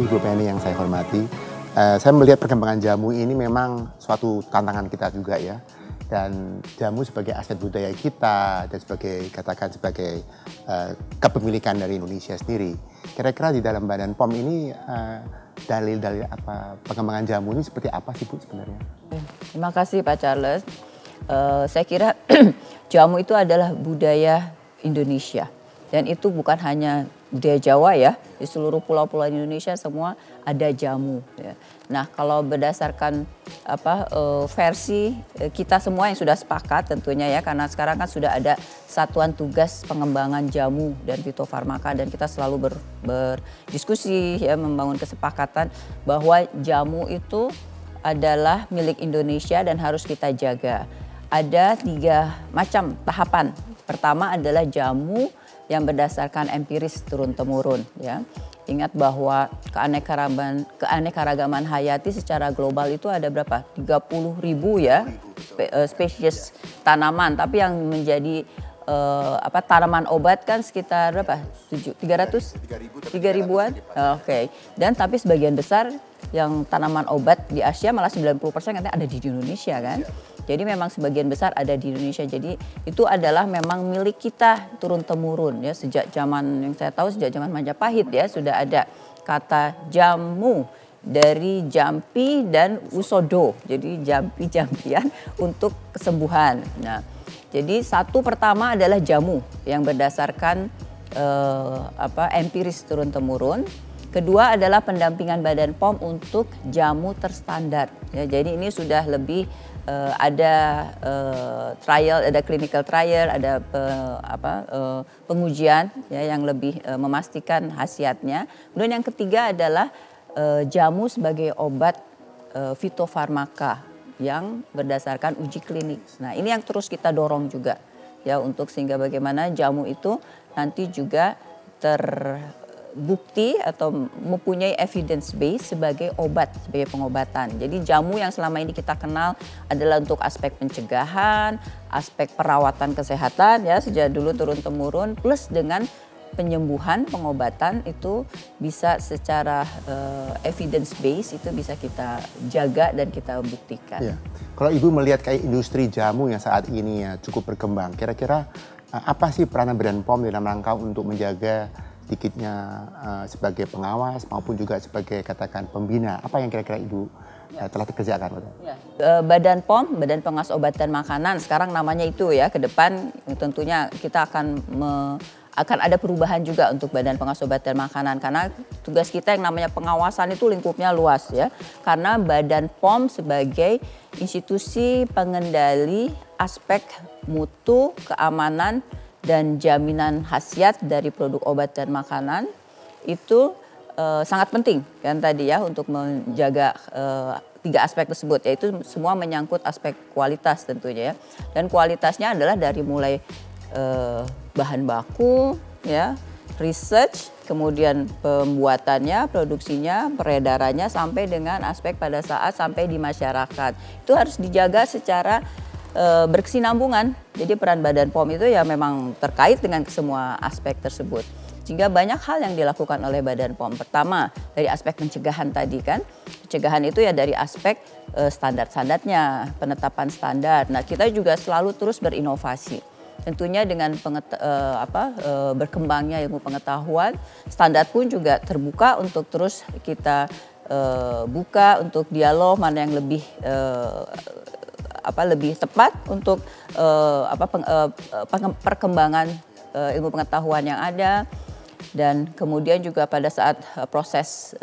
kasih Ibu Penny yang saya hormati. Saya melihat perkembangan jamu ini memang suatu tantangan kita juga ya. Dan jamu sebagai aset budaya kita dan katakan sebagai kepemilikan dari Indonesia sendiri. Kira-kira di dalam Badan POM ini dalil-dalil apa perkembangan jamu ini seperti apa sih Bu sebenarnya? Terima kasih Pak Charles. Saya kira jamu itu adalah budaya Indonesia. Dan itu bukan hanya budaya Jawa ya, di seluruh pulau-pulau Indonesia semua ada jamu. Ya. Nah kalau berdasarkan versi kita semua yang sudah sepakat tentunya ya, karena sekarang kan sudah ada satuan tugas pengembangan jamu dan fitofarmaka dan kita selalu berdiskusi ya, membangun kesepakatan bahwa jamu itu adalah milik Indonesia dan harus kita jaga. Ada 3 macam tahapan. Pertama adalah jamu yang berdasarkan empiris turun-temurun ya. Ingat bahwa keanekaragaman hayati secara global itu ada berapa? 30.000 ya spesies tanaman, tapi yang menjadi tanaman obat kan sekitar berapa? 3.000-an. Oke. Dan tapi sebagian besar yang tanaman obat di Asia malah 90% katanya ada di Indonesia kan. Jadi memang sebagian besar ada di Indonesia. Jadi itu adalah memang milik kita turun-temurun ya, sejak zaman yang saya tahu sejak zaman Majapahit ya sudah ada kata jamu dari jampi dan usodo. Jadi jampi-jampian untuk kesembuhan. Nah, jadi satu pertama adalah jamu yang berdasarkan empiris turun-temurun. Kedua adalah pendampingan Badan POM untuk jamu terstandar. Ya, jadi ini sudah lebih ada trial, ada clinical trial, ada pengujian ya, yang lebih memastikan khasiatnya. Kemudian yang ketiga adalah jamu sebagai obat fitofarmaka yang berdasarkan uji klinik. Nah ini yang terus kita dorong juga ya, untuk sehingga bagaimana jamu itu nanti juga terbukti atau mempunyai evidence base sebagai obat, sebagai pengobatan. Jadi jamu yang selama ini kita kenal adalah untuk aspek pencegahan, aspek perawatan kesehatan ya sejak dulu turun-temurun, plus dengan penyembuhan, pengobatan itu bisa secara evidence base itu bisa kita jaga dan kita buktikan. Ya. Kalau Ibu melihat kayak industri jamu yang saat ini ya cukup berkembang, kira-kira apa sih peranan Badan POM dalam rangka untuk menjaga sedikitnya sebagai pengawas maupun juga sebagai katakan pembina, apa yang kira-kira Ibu telah dikerjakan? Ya. Badan POM, Badan Pengawas Obat dan Makanan, sekarang namanya itu ya, ke depan tentunya kita akan ada perubahan juga untuk Badan Pengawas Obat dan Makanan karena tugas kita yang namanya pengawasan itu lingkupnya luas ya, karena Badan POM sebagai institusi pengendali aspek mutu, keamanan dan jaminan khasiat dari produk obat dan makanan itu sangat penting kan tadi ya, untuk menjaga 3 aspek tersebut, yaitu semua menyangkut aspek kualitas tentunya ya, dan kualitasnya adalah dari mulai bahan baku ya, research, kemudian pembuatannya, produksinya, peredarannya sampai dengan aspek pada saat sampai di masyarakat itu harus dijaga secara berkesinambungan. Jadi peran Badan POM itu ya memang terkait dengan semua aspek tersebut. Sehingga banyak hal yang dilakukan oleh Badan POM. Pertama dari aspek pencegahan tadi kan. Pencegahan itu ya dari aspek standar-standarnya, penetapan standar. Nah kita juga selalu terus berinovasi. Tentunya dengan berkembangnya ilmu pengetahuan, standar pun juga terbuka untuk terus kita buka untuk dialog mana yang lebih lebih tepat untuk perkembangan ilmu pengetahuan yang ada, dan kemudian juga pada saat proses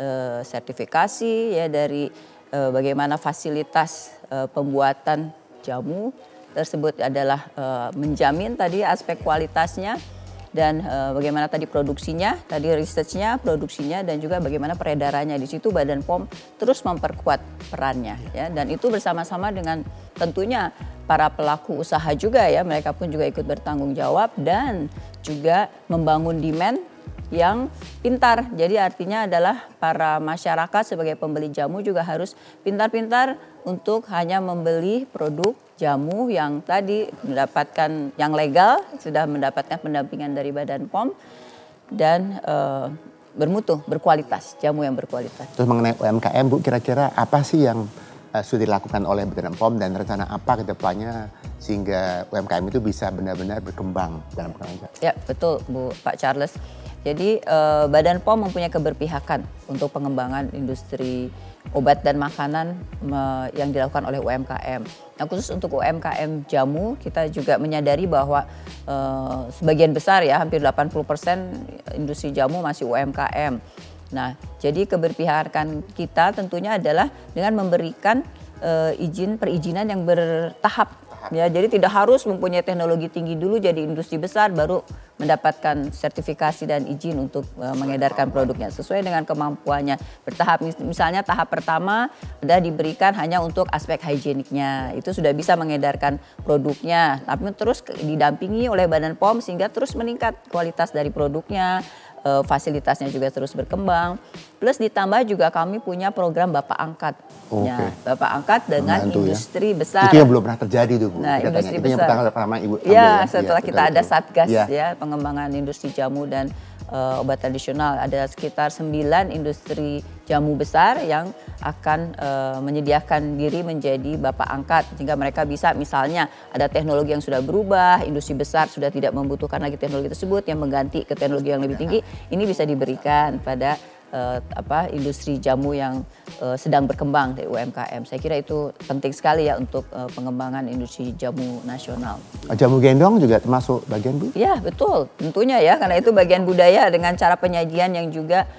sertifikasi ya dari bagaimana fasilitas pembuatan jamu tersebut adalah menjamin tadi aspek kualitasnya dan bagaimana tadi produksinya, tadi researchnya, produksinya, dan juga bagaimana peredarannya. Di situ Badan POM terus memperkuat perannya ya, dan itu bersama-sama dengan tentunya para pelaku usaha juga ya, mereka pun juga ikut bertanggung jawab dan juga membangun demand yang pintar. Jadi artinya adalah para masyarakat sebagai pembeli jamu juga harus pintar-pintar untuk hanya membeli produk jamu yang tadi mendapatkan yang legal, sudah mendapatkan pendampingan dari Badan POM, dan bermutu, berkualitas, jamu yang berkualitas. Terus mengenai UMKM Bu, kira-kira apa sih yang sudah dilakukan oleh Badan POM dan rencana apa ke depannya sehingga UMKM itu bisa benar-benar berkembang dalam pengembangan? Ya betul Bu Pak Charles. Jadi Badan POM mempunyai keberpihakan untuk pengembangan industri obat dan makanan yang dilakukan oleh UMKM. Nah khusus untuk UMKM jamu kita juga menyadari bahwa sebagian besar ya hampir 80% industri jamu masih UMKM. Nah jadi keberpihakan kita tentunya adalah dengan memberikan perizinan yang bertahap. Ya, jadi tidak harus mempunyai teknologi tinggi dulu jadi industri besar baru mendapatkan sertifikasi dan izin untuk mengedarkan produknya sesuai dengan kemampuannya bertahap. Misalnya tahap pertama sudah diberikan hanya untuk aspek higieniknya, itu sudah bisa mengedarkan produknya, tapi terus didampingi oleh Badan POM sehingga terus meningkat kualitas dari produknya. Fasilitasnya juga terus berkembang. Plus ditambah juga kami punya program Bapak Angkat. Ya, Bapak Angkat dengan industri besar. Itu yang belum pernah terjadi tuh Bu. Nah, industri itu besar. Yang pertama Ibu ambil ya, setelah kita ada betul. Satgas ya pengembangan industri jamu dan obat tradisional. Ada sekitar 9 industri jamu besar yang akan menyediakan diri menjadi Bapak Angkat. Sehingga mereka bisa misalnya ada teknologi yang sudah berubah, industri besar sudah tidak membutuhkan lagi teknologi tersebut yang mengganti ke teknologi yang lebih tinggi. Ini bisa diberikan pada industri jamu yang sedang berkembang dari UMKM. Saya kira itu penting sekali ya untuk pengembangan industri jamu nasional. Jamu gendong juga termasuk bagian Bu? Ya betul, tentunya ya karena itu bagian budaya dengan cara penyajian yang juga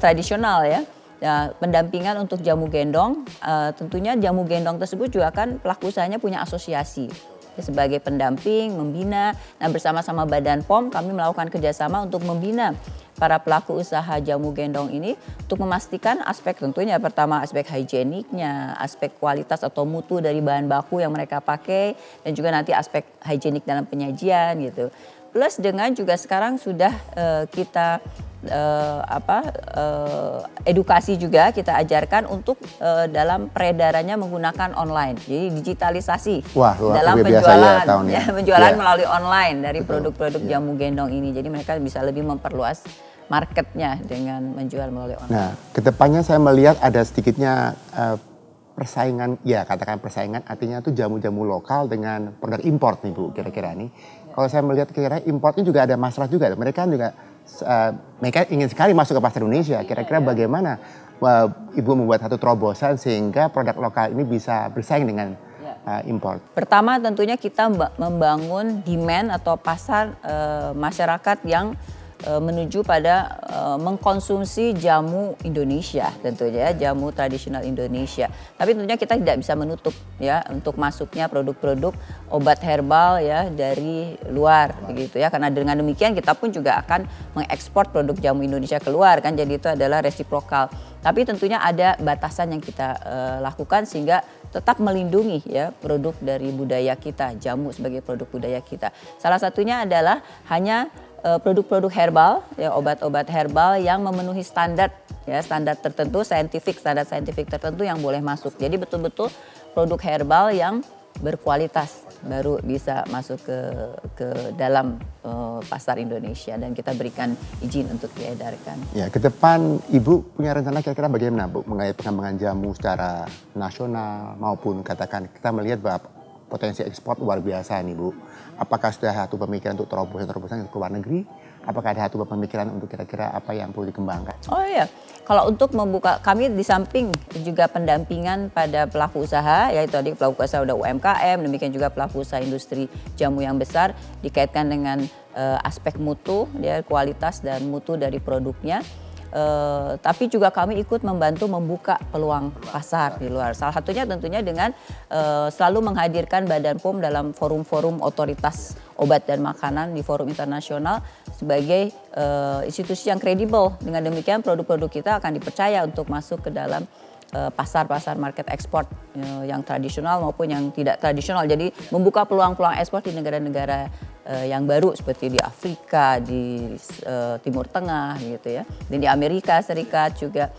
tradisional ya. Ya, pendampingan untuk jamu gendong, tentunya jamu gendong tersebut juga kan pelaku usahanya punya asosiasi. Sebagai pendamping, membina. Nah bersama-sama Badan POM kami melakukan kerjasama untuk membina para pelaku usaha jamu gendong ini untuk memastikan aspek tentunya pertama aspek higieniknya, aspek kualitas atau mutu dari bahan baku yang mereka pakai dan juga nanti aspek higienik dalam penyajian gitu. Plus dengan juga sekarang sudah kita edukasi juga kita ajarkan untuk dalam peredarannya menggunakan online. Jadi digitalisasi dalam penjualan penjualan melalui online dari produk-produk jamu gendong ini. Jadi mereka bisa lebih memperluas marketnya dengan menjual melalui online. Nah, kedepannya saya melihat ada sedikitnya persaingan, ya katakan persaingan artinya itu jamu-jamu lokal dengan produk import nih Bu kira-kira nih. Kalau saya melihat kira-kira importnya juga ada masalah juga. Mereka juga mereka ingin sekali masuk ke pasar Indonesia. Kira-kira bagaimana Ibu membuat satu terobosan sehingga produk lokal ini bisa bersaing dengan import? Pertama tentunya kita membangun demand atau pasar masyarakat yang menuju pada mengkonsumsi jamu Indonesia tentunya ya, jamu tradisional Indonesia. Tapi tentunya kita tidak bisa menutup ya untuk masuknya produk-produk obat herbal ya dari luar begitu ya. Karena dengan demikian kita pun juga akan mengekspor produk jamu Indonesia keluar kan, jadi itu adalah resiprokal. Tapi tentunya ada batasan yang kita lakukan sehingga tetap melindungi ya produk dari budaya kita, jamu sebagai produk budaya kita. Salah satunya adalah hanya produk-produk herbal, ya obat-obat herbal yang memenuhi standar tertentu, standar saintifik tertentu yang boleh masuk. Jadi betul-betul produk herbal yang berkualitas baru bisa masuk ke dalam pasar Indonesia dan kita berikan izin untuk diedarkan. Ya, ke depan Ibu punya rencana kira-kira bagaimana Bu mengenai pengembangan jamu secara nasional maupun katakan kita melihat bahwa potensi ekspor luar biasa nih Bu. Apakah sudah satu pemikiran untuk terobosan-terobosan ke luar negeri? Apakah ada satu pemikiran untuk kira-kira apa yang perlu dikembangkan? Oh iya, kalau untuk membuka, kami di samping juga pendampingan pada pelaku usaha, yaitu tadi pelaku usaha udah UMKM, demikian juga pelaku usaha industri jamu yang besar, dikaitkan dengan aspek mutu, ya, kualitas dan mutu dari produknya. Tapi juga kami ikut membantu membuka peluang pasar di luar. Salah satunya tentunya dengan selalu menghadirkan Badan POM dalam forum-forum otoritas obat dan makanan di forum internasional sebagai institusi yang kredibel. Dengan demikian produk-produk kita akan dipercaya untuk masuk ke dalam pasar-pasar market ekspor yang tradisional maupun yang tidak tradisional. Jadi membuka peluang-peluang ekspor di negara-negara yang baru seperti di Afrika, di Timur Tengah gitu ya. Dan di Amerika Serikat juga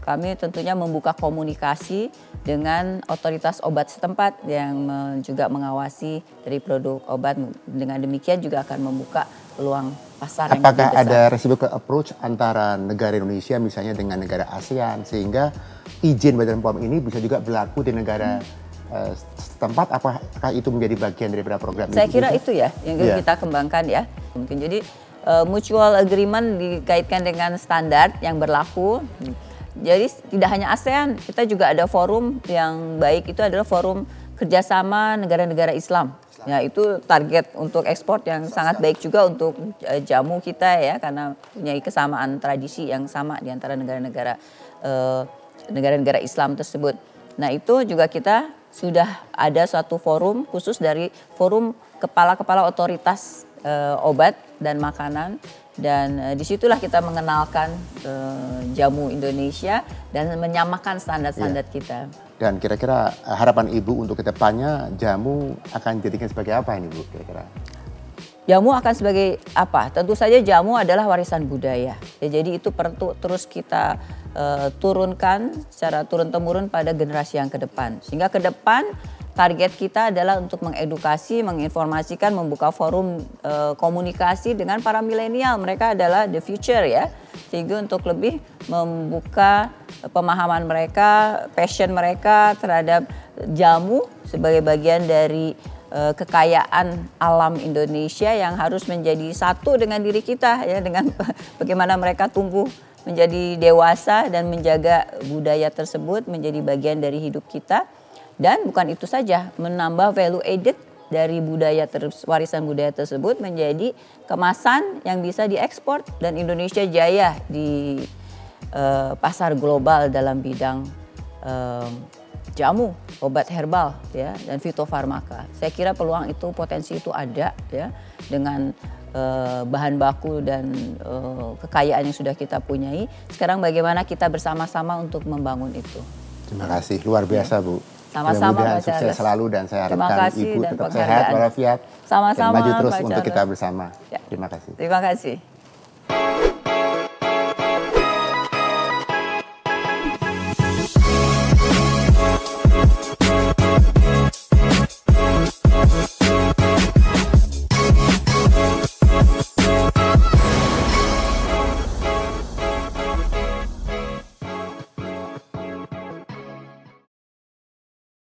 kami tentunya membuka komunikasi dengan otoritas obat setempat yang juga mengawasi dari produk obat. Dengan demikian juga akan membuka peluang pasar yang Apakah lebih besar. ada reciprocal approach antara negara Indonesia misalnya dengan negara ASEAN sehingga izin Badan POM ini bisa juga berlaku di negara setempat? Apakah itu menjadi bagian daripada program Saya itu? kira itu ya yang kita kembangkan ya. Mungkin jadi mutual agreement dikaitkan dengan standar yang berlaku. Jadi tidak hanya ASEAN, kita juga ada forum yang baik, itu adalah forum kerjasama negara-negara Islam. Ya, itu target untuk ekspor yang sangat baik juga untuk jamu kita ya, karena punya kesamaan tradisi yang sama di antara negara-negara Islam tersebut. Nah, itu juga kita sudah ada suatu forum khusus dari forum kepala-kepala otoritas obat dan makanan, dan disitulah kita mengenalkan jamu Indonesia dan menyamakan standar-standar kita. Dan kira-kira harapan Ibu untuk kedepannya jamu akan dijadikan sebagai apa ini Bu kira-kira? Jamu akan sebagai apa? Tentu saja jamu adalah warisan budaya. Ya, jadi itu perlu terus kita turunkan secara turun-temurun pada generasi yang ke depan. Sehingga ke depan target kita adalah untuk mengedukasi, menginformasikan, membuka forum komunikasi dengan para milenial. Mereka adalah the future ya. Sehingga untuk lebih membuka pemahaman mereka, passion mereka terhadap jamu sebagai bagian dari kekayaan alam Indonesia yang harus menjadi satu dengan diri kita ya, dengan bagaimana mereka tumbuh menjadi dewasa dan menjaga budaya tersebut menjadi bagian dari hidup kita. Dan bukan itu saja, menambah value added dari warisan budaya tersebut menjadi kemasan yang bisa diekspor dan Indonesia jaya di pasar global dalam bidang jamu, obat herbal ya, dan fitofarmaka. Saya kira peluang itu, potensi itu ada ya, dengan bahan baku dan kekayaan yang sudah kita punyai. Sekarang bagaimana kita bersama-sama untuk membangun itu. Terima kasih, luar biasa Bu. Sama-sama Mudah-mudahan Pak sukses Charles. selalu dan saya Terima harapkan kasih Ibu dan tetap penghargaan. sehat walafiat Sama-sama, dan maju terus Pak untuk Charles. kita bersama. Ya. Terima kasih. Terima kasih.